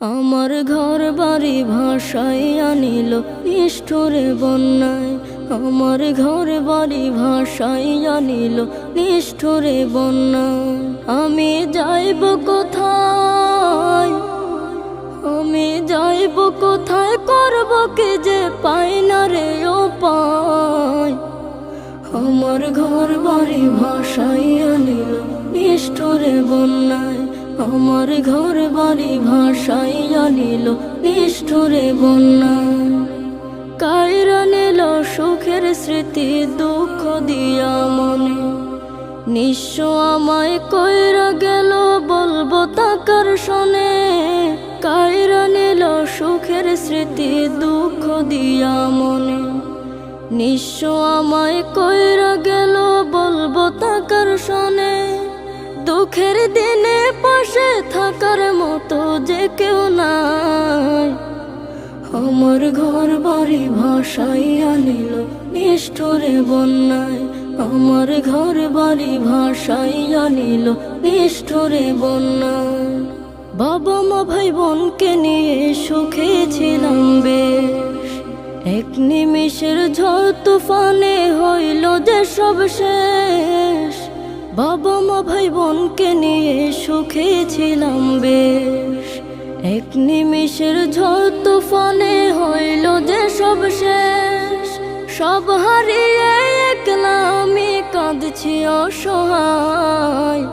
আমার ঘর বাড়ি ভাসাইয়া নিল নিষ্ঠুরে বন্যায়। আমার ঘর বাড়ি ভাসাইয়া নিল নিষ্ঠুরে বন্যায়। আমি যাইব কোথায়, আমি যাইব কোথায়, করব কি যে পাই না রে উপায়। আমার ঘর বাড়ি ভাসাইয়া নিল নিষ্ঠুরে বন্যায়। আমার ঘর বাড়ি ভাসাইয়া নিল নিষ্ঠুরে বন্যায়। কাইরা নিল সুখের স্মৃতি দুঃখ দিয়া মনে, নিঃস্ব আমায় কইরা গেল বলবো তাকার শোনে। কাইরা নিল সুখের স্মৃতি দুঃখ দিয়া মনে, নিঃস্ব আমায় কইরা গেল বলবো তাকার শোনে। দুঃখের দিনে পাশে থাকার মতো যে কেউ নাই। আমার ঘর বাড়ি ভাসাইয়া নিল নিষ্ঠুরে বন্যায়। আমার ঘর বাড়ি ভাসাইয়া নিল নিষ্ঠুরে বন্যায়। বাবা মা ভাই বোনকে নিয়ে সুখে ছিলাম বেশ, এক নিমিষের ঝড় তুফানে হইল যে সব শেষ। বাবা মা ভাই বোনকে নিয়ে সুখে ছিলাম বেশ, এক নিমিষের ঝড় তুফানে হইল যে সব শেষ। সব হারিয়ে একলা আমি কাঁদছি অসহায়।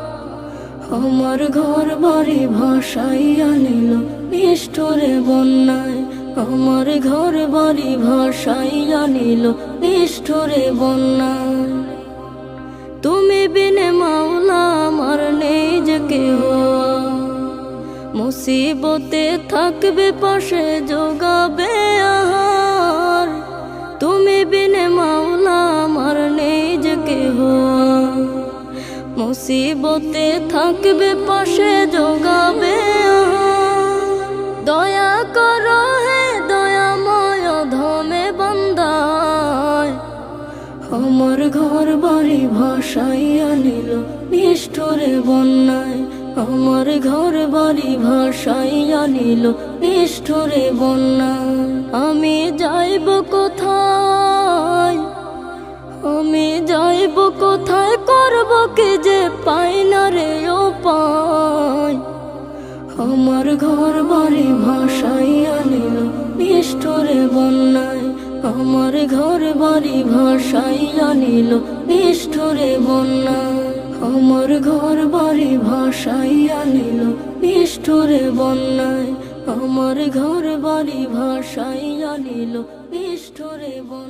আমার ঘর বাড়ি ভাসাইয়া নিল নিষ্ঠুরে বন্যায়। আমার ঘর বাড়ি ভাসাইয়া নিল নিষ্ঠুরে বন্যায়। তুমি বিনে মাওলা আমার নেই যে কেহ, মুসিবতে থাকবে পাশে যোগাবে আহার। তুমি বিনে মাওলা আমার নেই যে কেহ, মুসিবতে থাকবে পাশে যোগাবে আহার। দয়া করো হে দয়াময় ধমে বান্দায়। আমার ঘর বাড়ি ভাসাইয়া নিল নিষ্ঠুরে বন্যায়। আমার ঘর বাড়ি ভাসাইয়া নিল নিষ্ঠুরে বন্যায়। আমি যাইব কোথায়, আমি যাইব কোথায়, করব কি যে পাই না রে উপায়। আমার ঘর বাড়ি ভাসাইয়া নিল নিষ্ঠুরে বন্যায়। আমার ঘর বাড়ি ভাসাইয়া নিল নিষ্ঠুরে বন্যায়। আমার ঘর বাড়ি ভাসাইয়া নিল নিষ্ঠুরে বন্যায়। আমার ঘর বাড়ি ভাসাইয়া নিল নিষ্ঠুরে বন্যায়।